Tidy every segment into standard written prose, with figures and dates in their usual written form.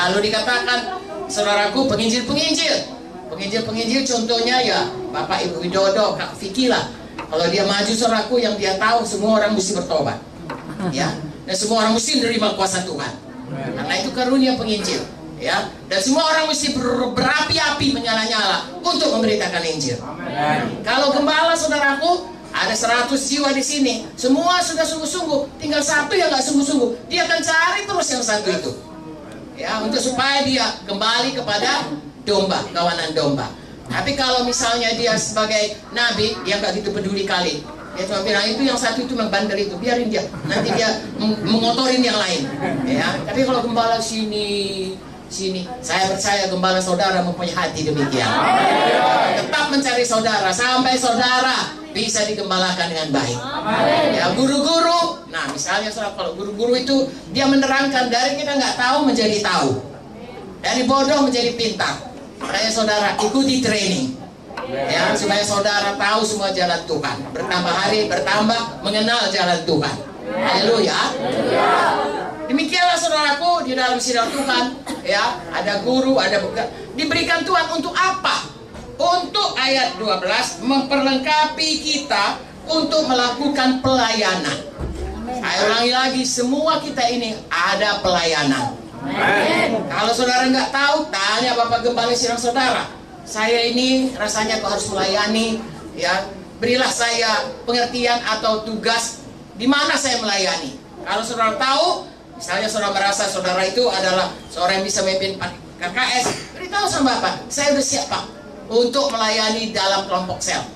Lalu dikatakan, saudaraku, penginjil-penginjil contohnya ya Bapak Ibu Widodo, Kak Vicky lah. Kalau dia maju, saudaraku, yang dia tahu semua orang mesti bertobat, ya, dan semua orang mesti menerima kuasa Tuhan. Karena itu karunia penginjil, ya, dan semua orang mesti berapi-api, menyala-nyala untuk memberitakan Injil. Kalau gembala, saudaraku, ada 100 jiwa di sini, semua sudah sungguh-sungguh, tinggal satu yang nggak sungguh-sungguh, dia akan cari terus yang satu itu, ya, untuk supaya dia kembali kepada domba, kawanan domba. Tapi kalau misalnya dia sebagai nabi, dia nggak gitu peduli kali. Dia cuma bilang, itu yang satu itu yang bandel itu, biarin dia, nanti dia mengotorin yang lain, ya. Tapi kalau gembala sini, saya percaya gembala saudara mempunyai hati demikian. Tetap mencari saudara sampai saudara bisa digembalakan dengan baik. Ya, guru-guru, nah misalnya kalau guru-guru itu dia menerangkan dari kita nggak tahu menjadi tahu, dari bodoh menjadi pintar. Makanya saudara ikuti training, ya, supaya saudara tahu semua jalan Tuhan. Bertambah hari bertambah mengenal jalan Tuhan. Haleluya. Demikianlah saudaraku di dalam sidang Tuhan, ya, ada guru, ada diberikan Tuhan untuk apa? Untuk ayat 12 memperlengkapi kita untuk melakukan pelayanan. Saya ulangi lagi, semua kita ini ada pelayanan. Kalau saudara nggak tahu, tanya Bapak Gembala sidang saudara. Saya ini rasanya kok harus melayani, ya, berilah saya pengertian atau tugas di mana saya melayani. Kalau saudara tahu, misalnya saudara merasa saudara itu adalah seorang yang bisa memimpin KKS, beritahu sama Bapak, saya udah siap Pak untuk melayani dalam kelompok sel.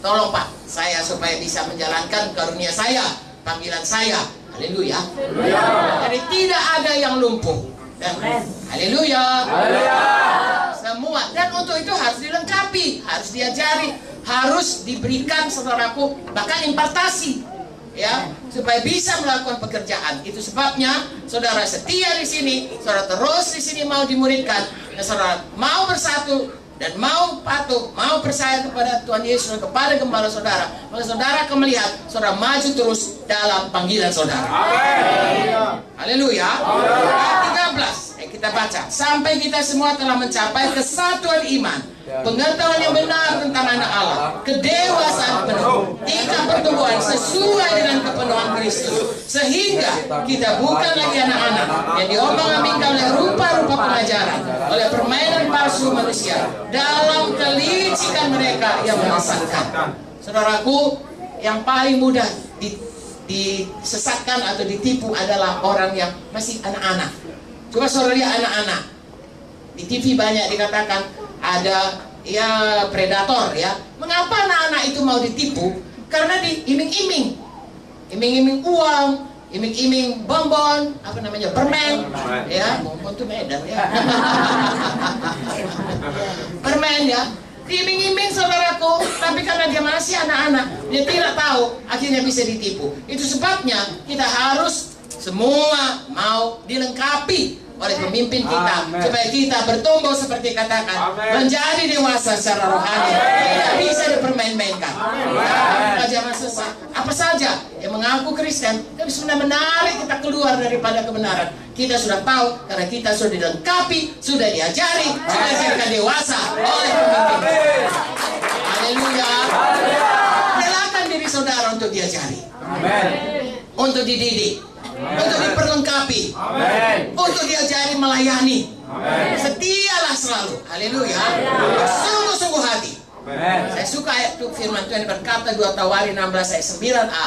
Tolong Pak, saya supaya bisa menjalankan karunia saya, panggilan saya. Haleluya. Jadi tidak ada yang lumpuh. Haleluya. Semua, dan untuk itu harus dilengkapi, harus diajari, harus diberikan saudaraku bahkan impartasi, ya, supaya bisa melakukan pekerjaan. Itu sebabnya saudara setia di sini, saudara terus di sini mau dimuridkan, dan saudara mau bersatu dan mau patuh, mau percaya kepada Tuhan Yesus dan kepada gembala saudara, maka saudara akan melihat saudara maju terus dalam panggilan saudara. Haleluya. Ayat 13, kita baca, sampai kita semua telah mencapai kesatuan iman, pengetahuan yang benar tentang anak Allah, kedewasaan penuh, tingkat pertumbuhan sesuai dengan kepenuhan Kristus, sehingga kita bukan lagi anak-anak yang diombang-ambingkan oleh rupa-rupa pengajaran, oleh permainan palsu manusia, dalam kelicikan mereka yang menyesatkan. Saudaraku, yang paling mudah disesatkan atau ditipu adalah orang yang masih anak-anak. Coba saudara lihat anak-anak di TV banyak dikatakan ada, ya, predator, ya. Mengapa anak-anak itu mau ditipu? Karena diiming-iming, iming-iming uang, iming-iming bonbon, apa namanya, permen, ya, bonbon itu Medan, ya. Permen, ya, diiming-iming saudaraku, tapi karena dia masih anak-anak, dia tidak tahu, akhirnya bisa ditipu. Itu sebabnya kita harus semua mau dilengkapi oleh pemimpin kita, supaya kita bertumbuh seperti katakan, menjadi dewasa secara rohani, tidak bisa dipermain-mainkan. Jangan sesat. Apa saja yang mengaku Kristen tapi sudah menarik kita keluar daripada kebenaran, kita sudah tahu karena kita sudah dilengkapi, sudah diajari, sudah dijadikan dewasa oleh pemimpin. Haleluya. Relakan diri saudara untuk diajari, untuk dididik, untuk diperlengkapi, untuk diajari melayani. Setialah selalu, haleluya, sungguh-sungguh hati. Saya suka ayat firman Tuhan berkata 2 Tawari 16 ayat 9a,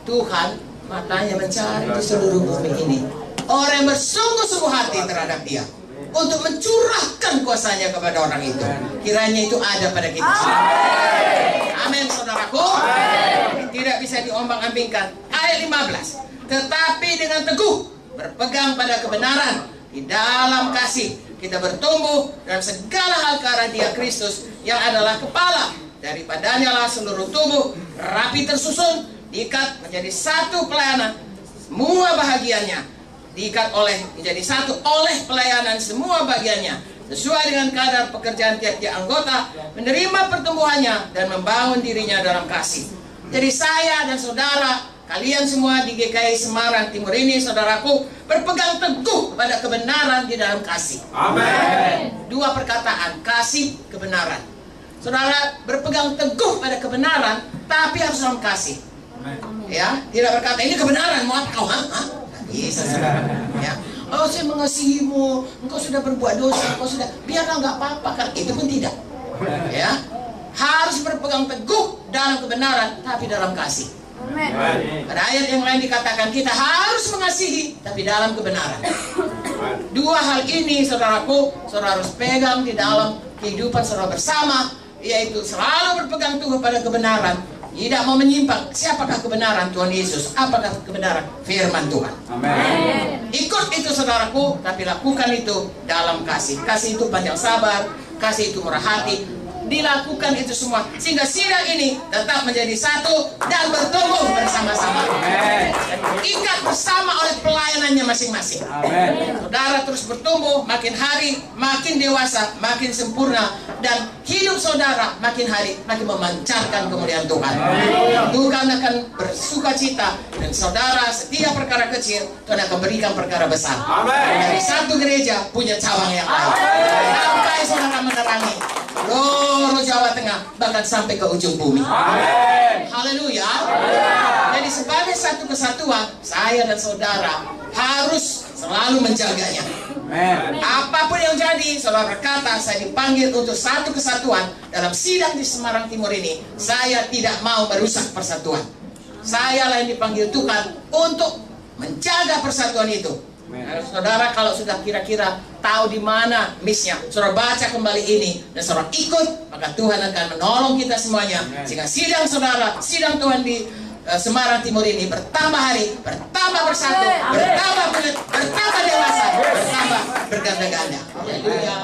Tuhan matanya mencari di seluruh bumi ini orang yang bersungguh-sungguh hati terhadap dia, untuk mencurahkan kuasanya kepada orang itu. Kiranya itu ada pada kita. Amin, saudaraku. Tidak bisa diombang-ambingkan. Ayat 15, tetapi dengan teguh berpegang pada kebenaran di dalam kasih, kita bertumbuh dalam segala hal ke arah Dia Kristus yang adalah kepala. Daripadanya lah seluruh tubuh rapi tersusun, diikat menjadi satu pelayanan, semua bahagiannya diikat menjadi satu oleh pelayanan semua bagiannya, sesuai dengan kadar pekerjaan tiap-tiap anggota, menerima pertumbuhannya dan membangun dirinya dalam kasih. Jadi saya dan saudara, kalian semua di GKI Semarang Timur ini, saudaraku, berpegang teguh pada kebenaran di dalam kasih. Amin. Dua perkataan, kasih, kebenaran. Saudara berpegang teguh pada kebenaran, tapi harus dalam kasih. Ya, tidak berkata ini kebenaran, mau apa kau? Bisa, saudara. Ya. Oh, saya mengasihimu, engkau sudah berbuat dosa, engkau sudah, biarlah nggak apa-apa kan? Itu pun tidak. Ya, harus berpegang teguh dalam kebenaran, tapi dalam kasih. Pada ayat yang lain dikatakan kita harus mengasihi, tapi dalam kebenaran. Dua hal ini, saudaraku, saudara harus pegang di dalam kehidupan saudara bersama, yaitu selalu berpegang teguh pada kebenaran, tidak mau menyimpang. Siapakah kebenaran? Tuhan Yesus. Apakah kebenaran? Firman Tuhan. Amin. Ikut itu, saudaraku, tapi lakukan itu dalam kasih. Kasih itu panjang sabar, kasih itu murah hati. Dilakukan itu semua sehingga sidang ini tetap menjadi satu dan bertumbuh bersama-sama. Dan terikat bersama oleh pelayanannya masing-masing. Saudara terus bertumbuh, makin hari makin dewasa, makin sempurna, dan hidup saudara makin hari makin memancarkan kemuliaan Tuhan. Tuhan akan bersuka cita, dan saudara setiap perkara kecil Tuhan akan berikan perkara besar. Dari satu gereja punya cabang yang lain, sampai saudara menerangi seluruh Jawa Tengah, bahkan sampai ke ujung bumi. Haleluya. Jadi sebagai satu kesatuan, saya dan saudara harus selalu menjaganya. Apapun yang jadi, saudara berkata, saya dipanggil untuk satu kesatuan dalam sidang di Semarang Timur ini. Saya tidak mau merusak persatuan. Saya yang dipanggil Tuhan untuk menjaga persatuan itu. Nah, saudara kalau sudah kira-kira tahu di mana missnya, saudara baca kembali ini dan saudara ikut, maka Tuhan akan menolong kita semuanya. Sehingga sidang saudara, sidang Tuhan di Semarang Timur ini bertambah hari, bertambah bersatu, bertambah bulat, bertambah dewasa, bertambah berganda-ganda. Haleluya.